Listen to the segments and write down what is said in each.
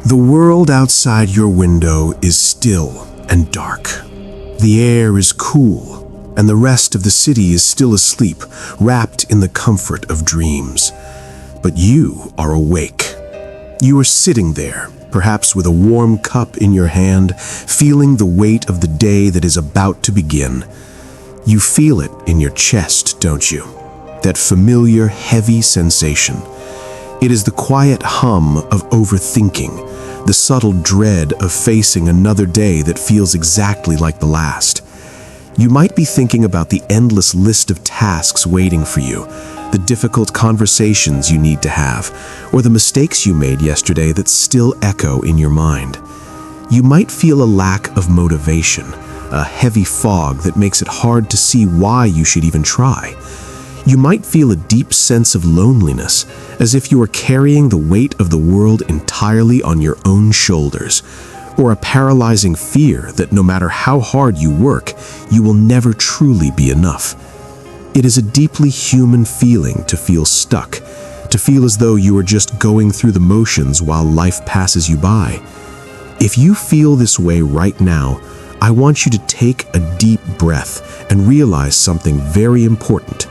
The world outside your window is still and dark. The air is cool, and the rest of the city is still asleep, wrapped in the comfort of dreams. But you are awake. You are sitting there, perhaps with a warm cup in your hand, feeling the weight of the day that is about to begin. You feel it in your chest, don't you? That familiar, heavy sensation. It is the quiet hum of overthinking, the subtle dread of facing another day that feels exactly like the last. You might be thinking about the endless list of tasks waiting for you, the difficult conversations you need to have, or the mistakes you made yesterday that still echo in your mind. You might feel a lack of motivation, a heavy fog that makes it hard to see why you should even try. You might feel a deep sense of loneliness, as if you are carrying the weight of the world entirely on your own shoulders, or a paralyzing fear that no matter how hard you work, you will never truly be enough. It is a deeply human feeling to feel stuck, to feel as though you are just going through the motions while life passes you by. If you feel this way right now, I want you to take a deep breath and realize something very important.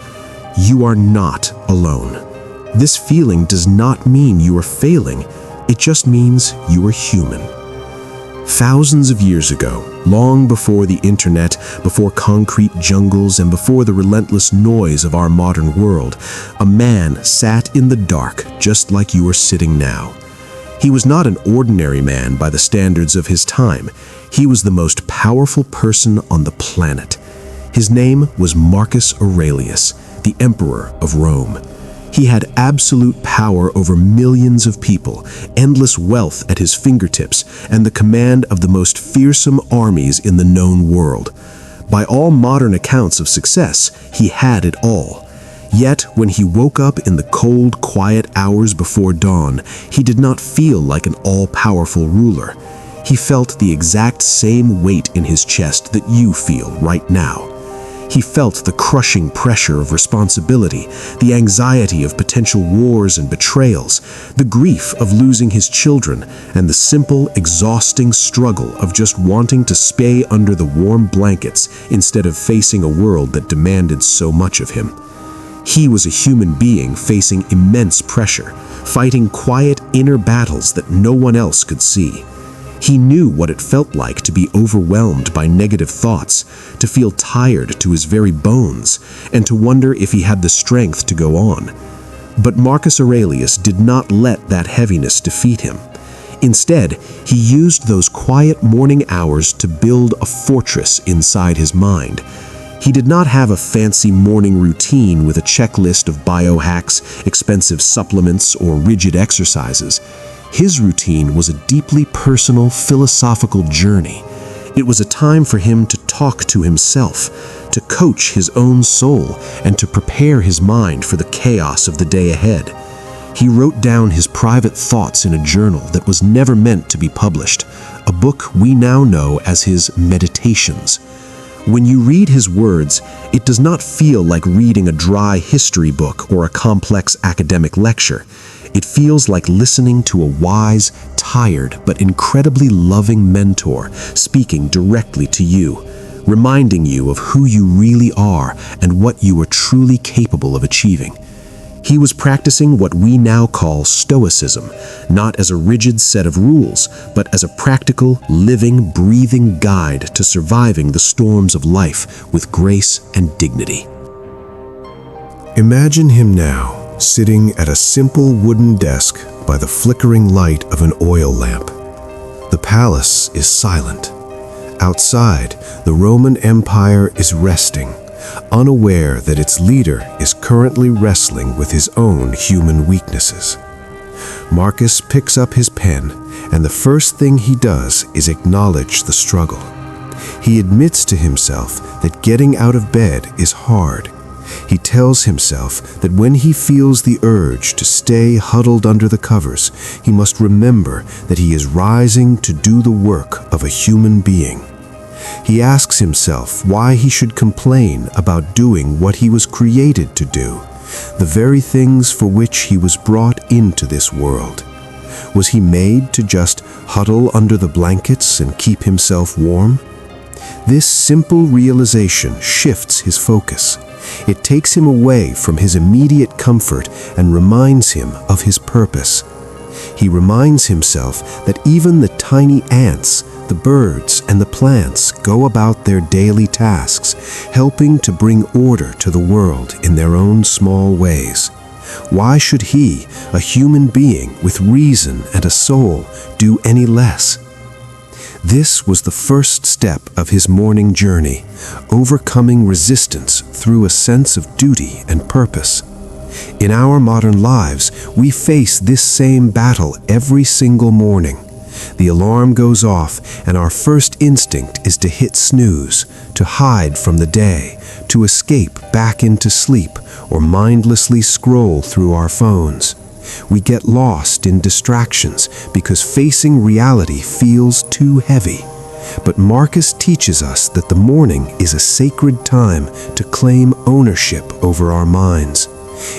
You are not alone. This feeling does not mean you are failing. It just means you are human. Thousands of years ago, long before the internet, before concrete jungles, and before the relentless noise of our modern world, a man sat in the dark just like you are sitting now. He was not an ordinary man by the standards of his time. He was the most powerful person on the planet. His name was Marcus Aurelius, the Emperor of Rome. He had absolute power over millions of people, endless wealth at his fingertips, and the command of the most fearsome armies in the known world. By all modern accounts of success, he had it all. Yet, when he woke up in the cold, quiet hours before dawn, he did not feel like an all-powerful ruler. He felt the exact same weight in his chest that you feel right now. He felt the crushing pressure of responsibility, the anxiety of potential wars and betrayals, the grief of losing his children, and the simple, exhausting struggle of just wanting to stay under the warm blankets instead of facing a world that demanded so much of him. He was a human being facing immense pressure, fighting quiet inner battles that no one else could see. He knew what it felt like to be overwhelmed by negative thoughts, to feel tired to his very bones, and to wonder if he had the strength to go on. But Marcus Aurelius did not let that heaviness defeat him. Instead, he used those quiet morning hours to build a fortress inside his mind. He did not have a fancy morning routine with a checklist of biohacks, expensive supplements, or rigid exercises. His routine was a deeply personal, philosophical journey. It was a time for him to talk to himself, to coach his own soul, and to prepare his mind for the chaos of the day ahead. He wrote down his private thoughts in a journal that was never meant to be published, a book we now know as his Meditations. When you read his words, it does not feel like reading a dry history book or a complex academic lecture. It feels like listening to a wise, tired, but incredibly loving mentor speaking directly to you, reminding you of who you really are and what you are truly capable of achieving. He was practicing what we now call Stoicism, not as a rigid set of rules, but as a practical, living, breathing guide to surviving the storms of life with grace and dignity. Imagine him now, sitting at a simple wooden desk by the flickering light of an oil lamp. The palace is silent. Outside, the Roman Empire is resting, unaware that its leader is currently wrestling with his own human weaknesses. Marcus picks up his pen, and the first thing he does is acknowledge the struggle. He admits to himself that getting out of bed is hard. He tells himself that when he feels the urge to stay huddled under the covers, he must remember that he is rising to do the work of a human being. He asks himself why he should complain about doing what he was created to do, the very things for which he was brought into this world. Was he made to just huddle under the blankets and keep himself warm? This simple realization shifts his focus. It takes him away from his immediate comfort and reminds him of his purpose. He reminds himself that even the tiny ants, the birds, and the plants go about their daily tasks, helping to bring order to the world in their own small ways. Why should he, a human being with reason and a soul, do any less? This was the first step of his morning journey, overcoming resistance through a sense of duty and purpose. In our modern lives, we face this same battle every single morning. The alarm goes off, and our first instinct is to hit snooze, to hide from the day, to escape back into sleep, or mindlessly scroll through our phones. We get lost in distractions because facing reality feels too heavy. But Marcus teaches us that the morning is a sacred time to claim ownership over our minds.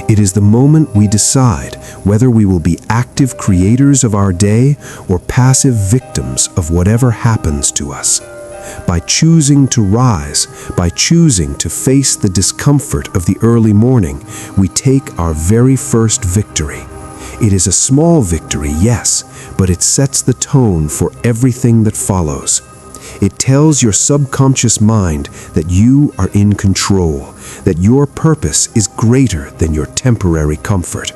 It is the moment we decide whether we will be active creators of our day or passive victims of whatever happens to us. By choosing to rise, by choosing to face the discomfort of the early morning, we take our very first victory. It is a small victory, yes, but it sets the tone for everything that follows. It tells your subconscious mind that you are in control, that your purpose is greater than your temporary comfort.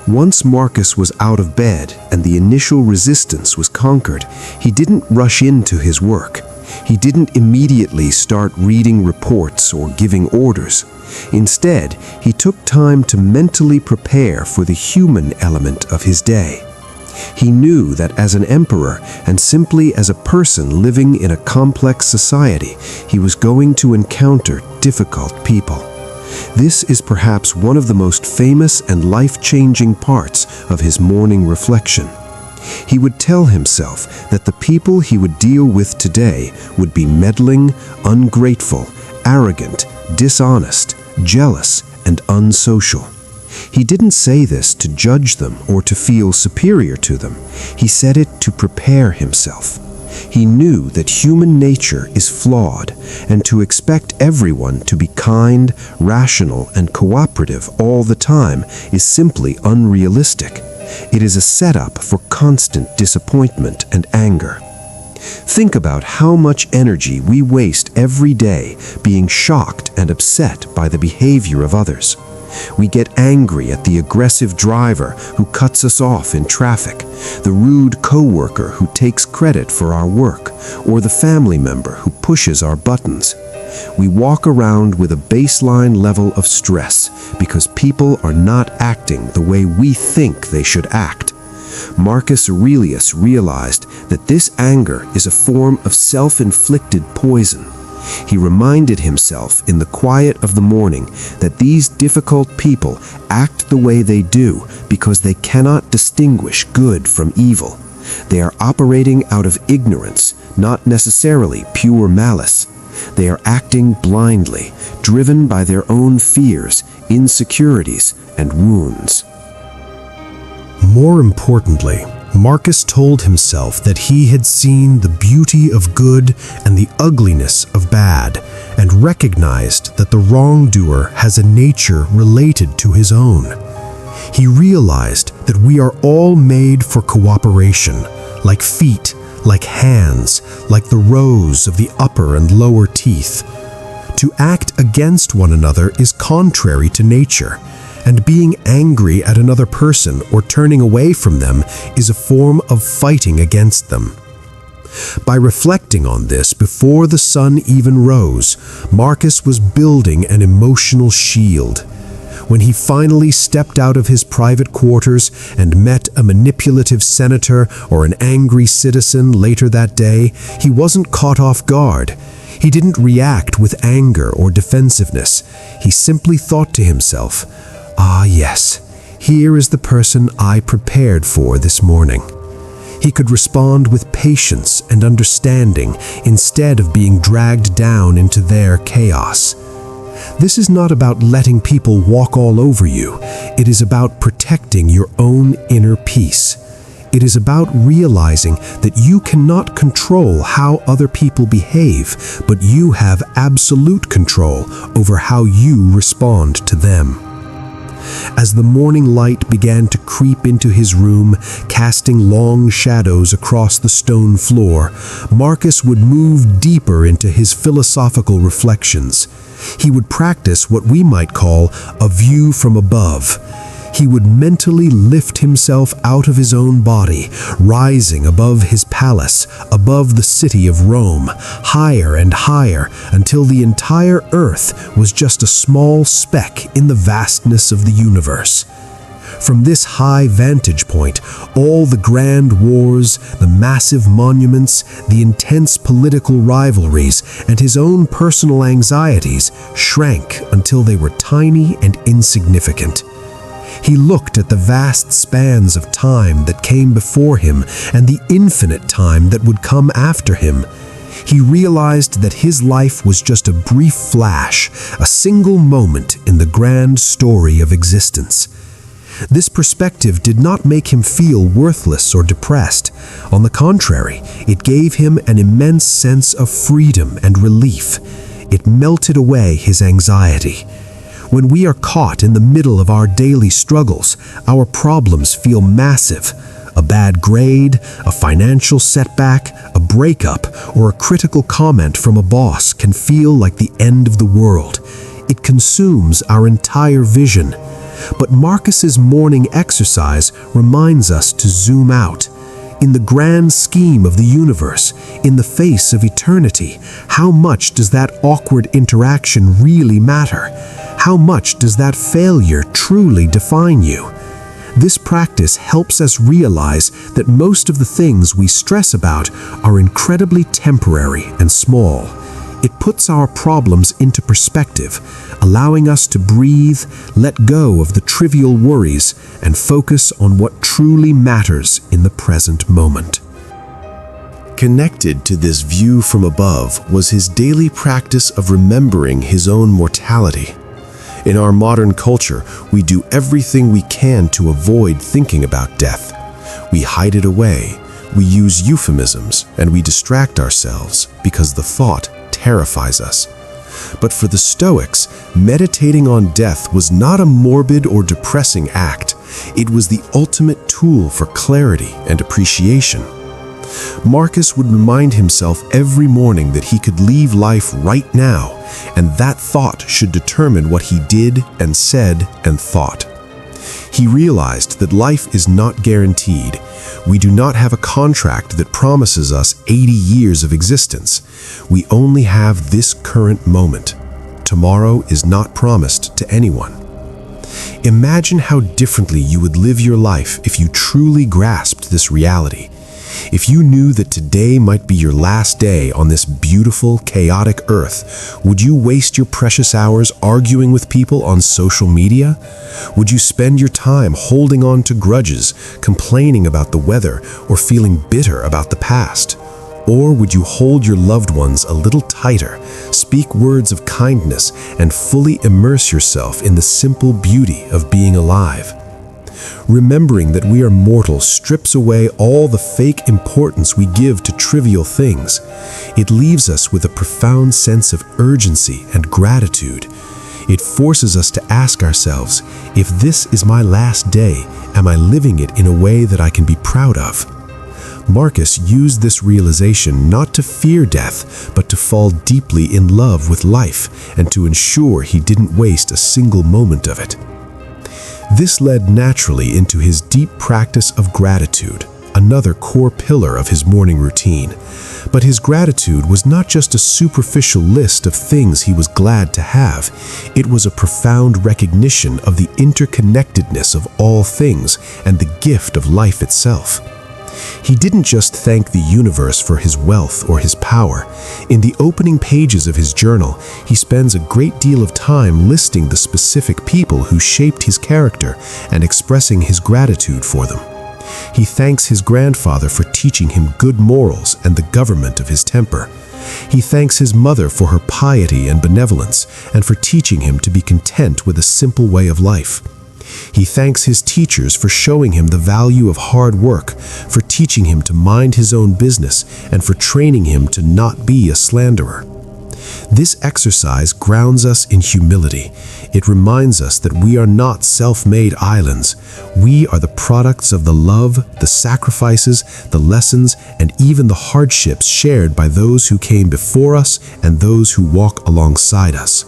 Once Marcus was out of bed and the initial resistance was conquered, he didn't rush into his work. He didn't immediately start reading reports or giving orders. Instead, he took time to mentally prepare for the human element of his day. He knew that as an emperor and simply as a person living in a complex society, he was going to encounter difficult people. This is perhaps one of the most famous and life-changing parts of his morning reflection. He would tell himself that the people he would deal with today would be meddling, ungrateful, arrogant, dishonest, jealous, and unsocial. He didn't say this to judge them or to feel superior to them. He said it to prepare himself. He knew that human nature is flawed, and to expect everyone to be kind, rational, and cooperative all the time is simply unrealistic. It is a setup for constant disappointment and anger. Think about how much energy we waste every day being shocked and upset by the behavior of others. We get angry at the aggressive driver who cuts us off in traffic, the rude coworker who takes credit for our work, or the family member who pushes our buttons. We walk around with a baseline level of stress because people are not acting the way we think they should act. Marcus Aurelius realized that this anger is a form of self-inflicted poison. He reminded himself in the quiet of the morning that these difficult people act the way they do because they cannot distinguish good from evil. They are operating out of ignorance, not necessarily pure malice. They are acting blindly, driven by their own fears, insecurities, and wounds. More importantly, Marcus told himself that he had seen the beauty of good and the ugliness of bad, and recognized that the wrongdoer has a nature related to his own. He realized that we are all made for cooperation, like feet, like hands, like the rows of the upper and lower teeth. To act against one another is contrary to nature, and being angry at another person or turning away from them is a form of fighting against them. By reflecting on this before the sun even rose, Marcus was building an emotional shield. When he finally stepped out of his private quarters and met a manipulative senator or an angry citizen later that day, he wasn't caught off guard. He didn't react with anger or defensiveness. He simply thought to himself, "Ah, yes, here is the person I prepared for this morning." He could respond with patience and understanding instead of being dragged down into their chaos. This is not about letting people walk all over you. It is about protecting your own inner peace. It is about realizing that you cannot control how other people behave, but you have absolute control over how you respond to them. As the morning light began to creep into his room, casting long shadows across the stone floor, Marcus would move deeper into his philosophical reflections. He would practice what we might call a view from above. He would mentally lift himself out of his own body, rising above his palace, above the city of Rome, higher and higher, until the entire earth was just a small speck in the vastness of the universe. From this high vantage point, all the grand wars, the massive monuments, the intense political rivalries, and his own personal anxieties shrank until they were tiny and insignificant. He looked at the vast spans of time that came before him and the infinite time that would come after him. He realized that his life was just a brief flash, a single moment in the grand story of existence. This perspective did not make him feel worthless or depressed. On the contrary, it gave him an immense sense of freedom and relief. It melted away his anxiety. When we are caught in the middle of our daily struggles, our problems feel massive. A bad grade, a financial setback, a breakup, or a critical comment from a boss can feel like the end of the world. It consumes our entire vision. But Marcus's morning exercise reminds us to zoom out. In the grand scheme of the universe, in the face of eternity, how much does that awkward interaction really matter? How much does that failure truly define you? This practice helps us realize that most of the things we stress about are incredibly temporary and small. It puts our problems into perspective, allowing us to breathe, let go of the trivial worries, and focus on what truly matters in the present moment. Connected to this view from above was his daily practice of remembering his own mortality. In our modern culture, we do everything we can to avoid thinking about death. We hide it away, we use euphemisms, and we distract ourselves because the thought terrifies us. But for the Stoics, meditating on death was not a morbid or depressing act. It was the ultimate tool for clarity and appreciation. Marcus would remind himself every morning that he could leave life right now, and that thought should determine what he did and said and thought. He realized that life is not guaranteed. We do not have a contract that promises us 80 years of existence. We only have this current moment. Tomorrow is not promised to anyone. Imagine how differently you would live your life if you truly grasped this reality. If you knew that today might be your last day on this beautiful, chaotic earth, would you waste your precious hours arguing with people on social media? Would you spend your time holding on to grudges, complaining about the weather, or feeling bitter about the past? Or would you hold your loved ones a little tighter, speak words of kindness, and fully immerse yourself in the simple beauty of being alive? Remembering that we are mortal strips away all the fake importance we give to trivial things. It leaves us with a profound sense of urgency and gratitude. It forces us to ask ourselves, if this is my last day, am I living it in a way that I can be proud of? Marcus used this realization not to fear death, but to fall deeply in love with life and to ensure he didn't waste a single moment of it. This led naturally into his deep practice of gratitude, another core pillar of his morning routine. But his gratitude was not just a superficial list of things he was glad to have. It was a profound recognition of the interconnectedness of all things and the gift of life itself. He didn't just thank the universe for his wealth or his power. In the opening pages of his journal, he spends a great deal of time listing the specific people who shaped his character and expressing his gratitude for them. He thanks his grandfather for teaching him good morals and the government of his temper. He thanks his mother for her piety and benevolence and for teaching him to be content with a simple way of life. He thanks his teachers for showing him the value of hard work, for teaching him to mind his own business, and for training him to not be a slanderer. This exercise grounds us in humility. It reminds us that we are not self-made islands. We are the products of the love, the sacrifices, the lessons, and even the hardships shared by those who came before us and those who walk alongside us.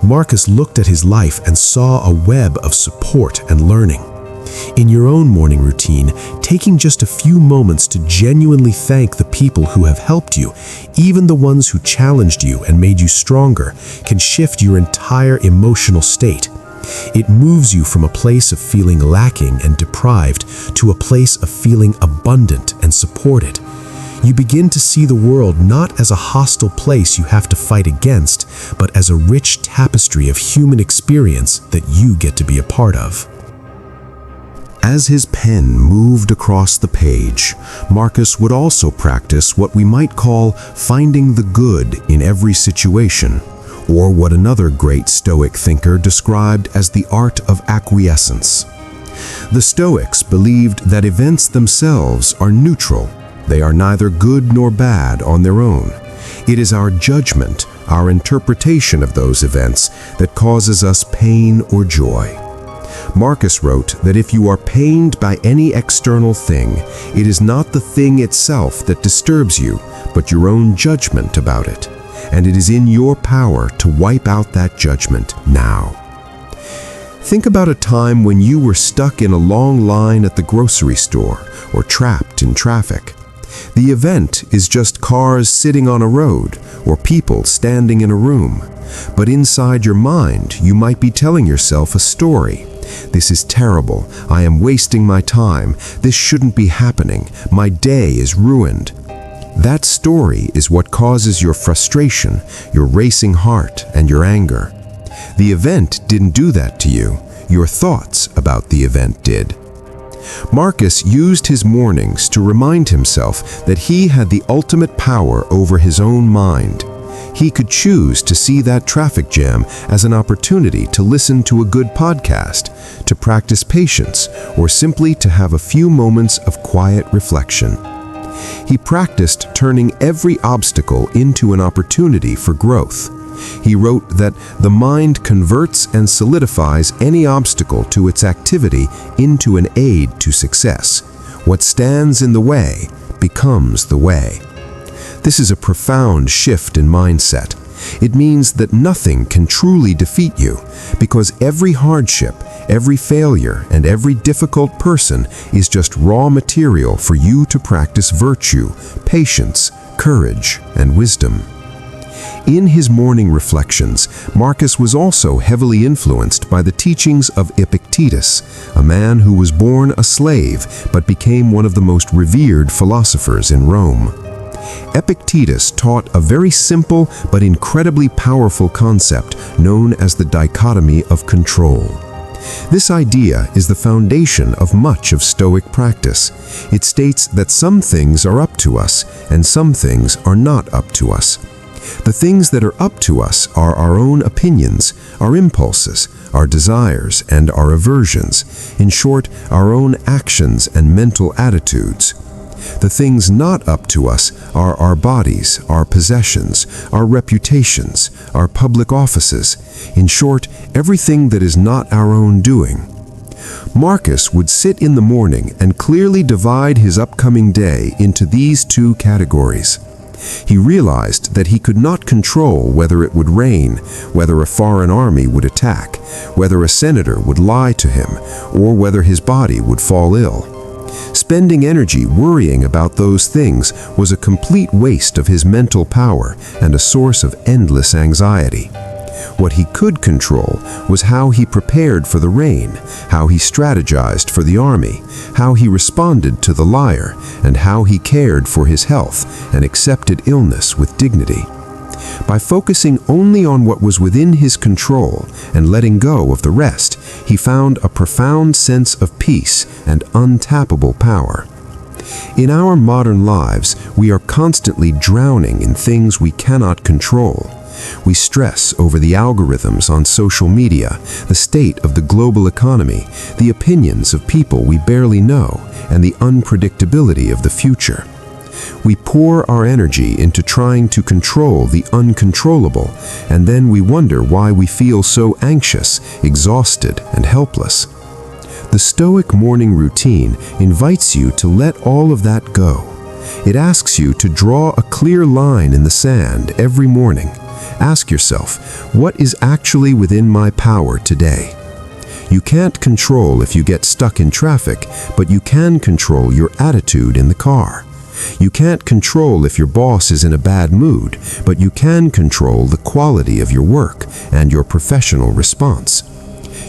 Marcus looked at his life and saw a web of support and learning. In your own morning routine, taking just a few moments to genuinely thank the people who have helped you, even the ones who challenged you and made you stronger, can shift your entire emotional state. It moves you from a place of feeling lacking and deprived to a place of feeling abundant and supported. You begin to see the world not as a hostile place you have to fight against, but as a rich tapestry of human experience that you get to be a part of. As his pen moved across the page, Marcus would also practice what we might call finding the good in every situation, or what another great Stoic thinker described as the art of acquiescence. The Stoics believed that events themselves are neutral. They are neither good nor bad on their own. It is our judgment, our interpretation of those events, that causes us pain or joy. Marcus wrote that if you are pained by any external thing, it is not the thing itself that disturbs you, but your own judgment about it, and it is in your power to wipe out that judgment now. Think about a time when you were stuck in a long line at the grocery store or trapped in traffic. The event is just cars sitting on a road or people standing in a room, but inside your mind you might be telling yourself a story. This is terrible. I am wasting my time. This shouldn't be happening. My day is ruined. That story is what causes your frustration, your racing heart, and your anger. The event didn't do that to you. Your thoughts about the event did. Marcus used his mornings to remind himself that he had the ultimate power over his own mind. He could choose to see that traffic jam as an opportunity to listen to a good podcast, to practice patience, or simply to have a few moments of quiet reflection. He practiced turning every obstacle into an opportunity for growth. He wrote that the mind converts and solidifies any obstacle to its activity into an aid to success. What stands in the way becomes the way. This is a profound shift in mindset. It means that nothing can truly defeat you, because every hardship, every failure, and every difficult person is just raw material for you to practice virtue, patience, courage, and wisdom. In his morning reflections, Marcus was also heavily influenced by the teachings of Epictetus, a man who was born a slave but became one of the most revered philosophers in Rome. Epictetus taught a very simple but incredibly powerful concept known as the dichotomy of control. This idea is the foundation of much of Stoic practice. It states that some things are up to us and some things are not up to us. The things that are up to us are our own opinions, our impulses, our desires, and our aversions. In short, our own actions and mental attitudes. The things not up to us are our bodies, our possessions, our reputations, our public offices. In short, everything that is not our own doing. Marcus would sit in the morning and clearly divide his upcoming day into these two categories. He realized that he could not control whether it would rain, whether a foreign army would attack, whether a senator would lie to him, or whether his body would fall ill. Spending energy worrying about those things was a complete waste of his mental power and a source of endless anxiety. What he could control was how he prepared for the rain, how he strategized for the army, how he responded to the liar, and how he cared for his health and accepted illness with dignity. By focusing only on what was within his control and letting go of the rest, he found a profound sense of peace and untappable power. In our modern lives, we are constantly drowning in things we cannot control. We stress over the algorithms on social media, the state of the global economy, the opinions of people we barely know, and the unpredictability of the future. We pour our energy into trying to control the uncontrollable, and then we wonder why we feel so anxious, exhausted, and helpless. The Stoic morning routine invites you to let all of that go. It asks you to draw a clear line in the sand every morning. Ask yourself, what is actually within my power today? You can't control if you get stuck in traffic, but you can control your attitude in the car. You can't control if your boss is in a bad mood, but you can control the quality of your work and your professional response.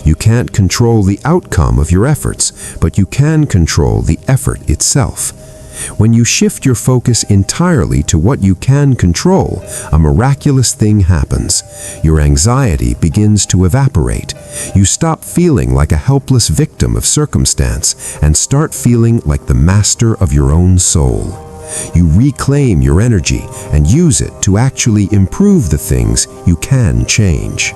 You can't control the outcome of your efforts, but you can control the effort itself. When you shift your focus entirely to what you can control, a miraculous thing happens. Your anxiety begins to evaporate. You stop feeling like a helpless victim of circumstance and start feeling like the master of your own soul. You reclaim your energy and use it to actually improve the things you can change.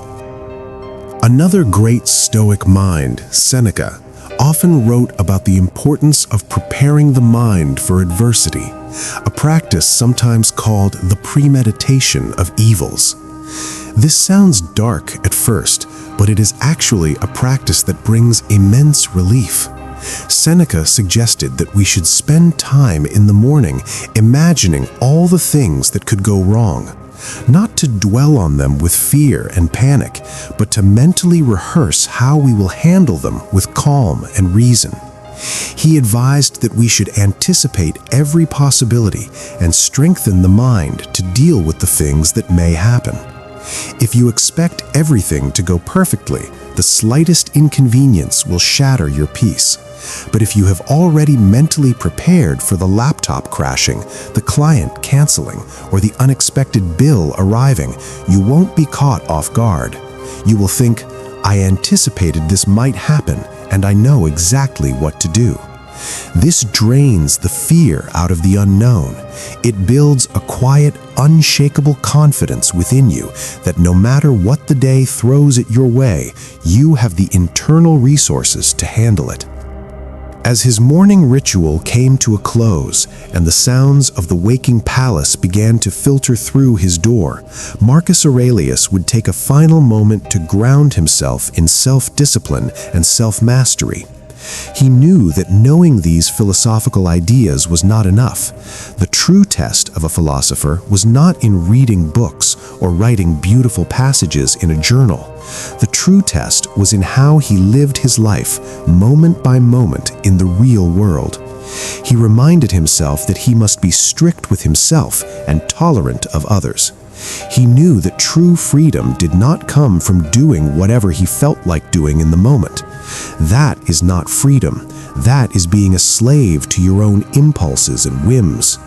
Another great Stoic mind, Seneca, often wrote about the importance of preparing the mind for adversity, a practice sometimes called the premeditation of evils. This sounds dark at first, but it is actually a practice that brings immense relief. Seneca suggested that we should spend time in the morning imagining all the things that could go wrong, not to dwell on them with fear and panic, but to mentally rehearse how we will handle them with calm and reason. He advised that we should anticipate every possibility and strengthen the mind to deal with the things that may happen. If you expect everything to go perfectly, the slightest inconvenience will shatter your peace. But if you have already mentally prepared for the laptop crashing, the client canceling, or the unexpected bill arriving, you won't be caught off guard. You will think, I anticipated this might happen, and I know exactly what to do. This drains the fear out of the unknown. It builds a quiet, unshakable confidence within you that no matter what the day throws at your way, you have the internal resources to handle it. As his morning ritual came to a close and the sounds of the waking palace began to filter through his door, Marcus Aurelius would take a final moment to ground himself in self-discipline and self-mastery. He knew that knowing these philosophical ideas was not enough. The true test of a philosopher was not in reading books or writing beautiful passages in a journal. The true test was in how he lived his life, moment by moment, in the real world. He reminded himself that he must be strict with himself and tolerant of others. He knew that true freedom did not come from doing whatever he felt like doing in the moment. That is not freedom. That is being a slave to your own impulses and whims.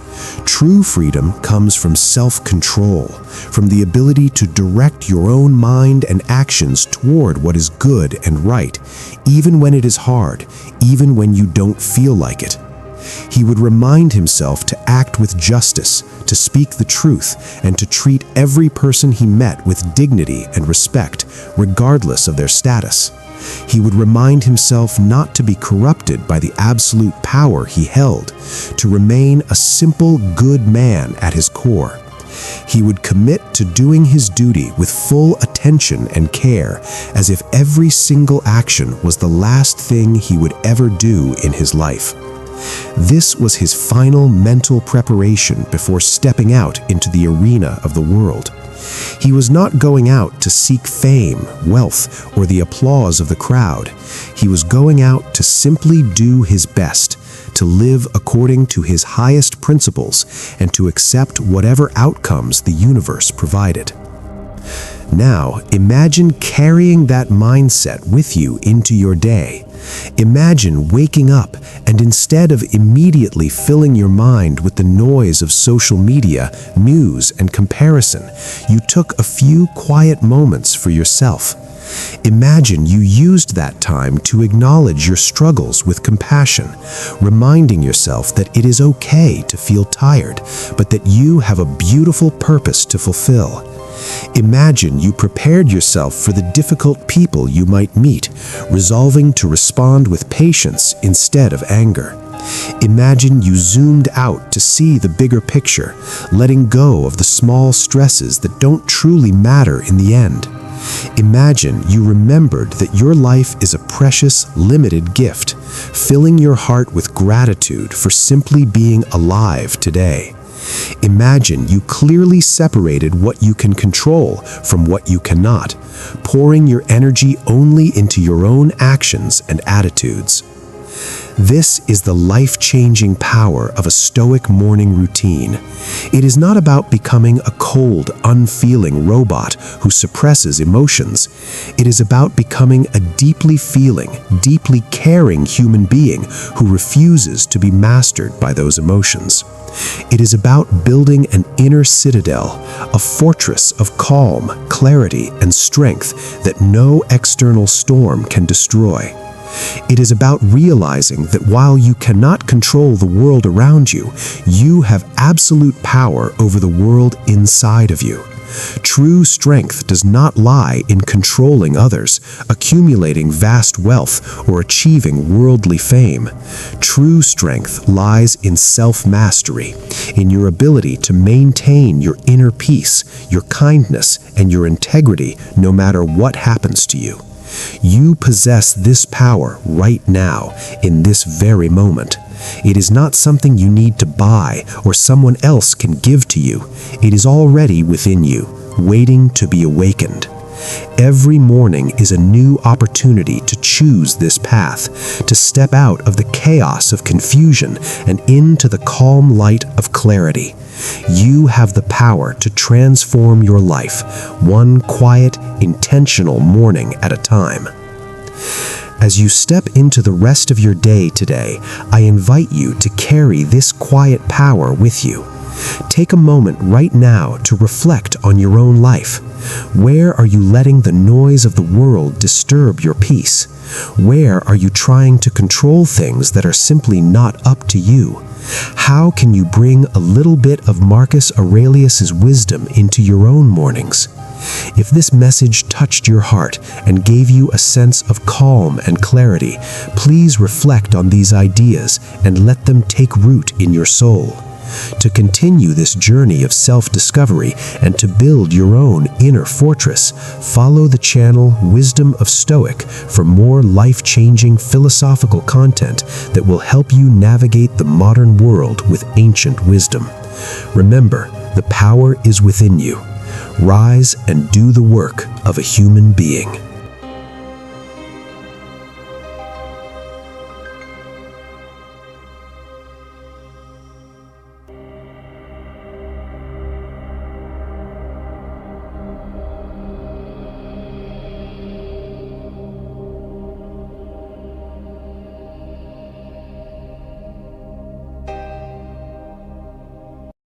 True freedom comes from self-control, from the ability to direct your own mind and actions toward what is good and right, even when it is hard, even when you don't feel like it. He would remind himself to act with justice, to speak the truth, and to treat every person he met with dignity and respect, regardless of their status. He would remind himself not to be corrupted by the absolute power he held, to remain a simple, good man at his core. He would commit to doing his duty with full attention and care, as if every single action was the last thing he would ever do in his life. This was his final mental preparation before stepping out into the arena of the world. He was not going out to seek fame, wealth, or the applause of the crowd. He was going out to simply do his best, to live according to his highest principles, and to accept whatever outcomes the universe provided. Now, imagine carrying that mindset with you into your day. Imagine waking up and instead of immediately filling your mind with the noise of social media, news, and comparison, you took a few quiet moments for yourself. Imagine you used that time to acknowledge your struggles with compassion, reminding yourself that it is okay to feel tired, but that you have a beautiful purpose to fulfill. Imagine you prepared yourself for the difficult people you might meet, resolving to respond with patience instead of anger. Imagine you zoomed out to see the bigger picture, letting go of the small stresses that don't truly matter in the end. Imagine you remembered that your life is a precious, limited gift, filling your heart with gratitude for simply being alive today. Imagine you clearly separated what you can control from what you cannot, pouring your energy only into your own actions and attitudes. This is the life-changing power of a Stoic morning routine. It is not about becoming a cold, unfeeling robot who suppresses emotions. It is about becoming a deeply feeling, deeply caring human being who refuses to be mastered by those emotions. It is about building an inner citadel, a fortress of calm, clarity, and strength that no external storm can destroy. It is about realizing that while you cannot control the world around you, you have absolute power over the world inside of you. True strength does not lie in controlling others, accumulating vast wealth, or achieving worldly fame. True strength lies in self-mastery, in your ability to maintain your inner peace, your kindness, and your integrity no matter what happens to you. You possess this power right now, in this very moment. It is not something you need to buy or someone else can give to you. It is already within you, waiting to be awakened. Every morning is a new opportunity to choose this path, to step out of the chaos of confusion and into the calm light of clarity. You have the power to transform your life, one quiet, intentional morning at a time. As you step into the rest of your day today, I invite you to carry this quiet power with you. Take a moment right now to reflect on your own life. Where are you letting the noise of the world disturb your peace? Where are you trying to control things that are simply not up to you? How can you bring a little bit of Marcus Aurelius's wisdom into your own mornings? If this message touched your heart and gave you a sense of calm and clarity, please reflect on these ideas and let them take root in your soul. To continue this journey of self-discovery and to build your own inner fortress, follow the channel Wisdom of Stoic for more life-changing philosophical content that will help you navigate the modern world with ancient wisdom. Remember, the power is within you. Rise and do the work of a human being.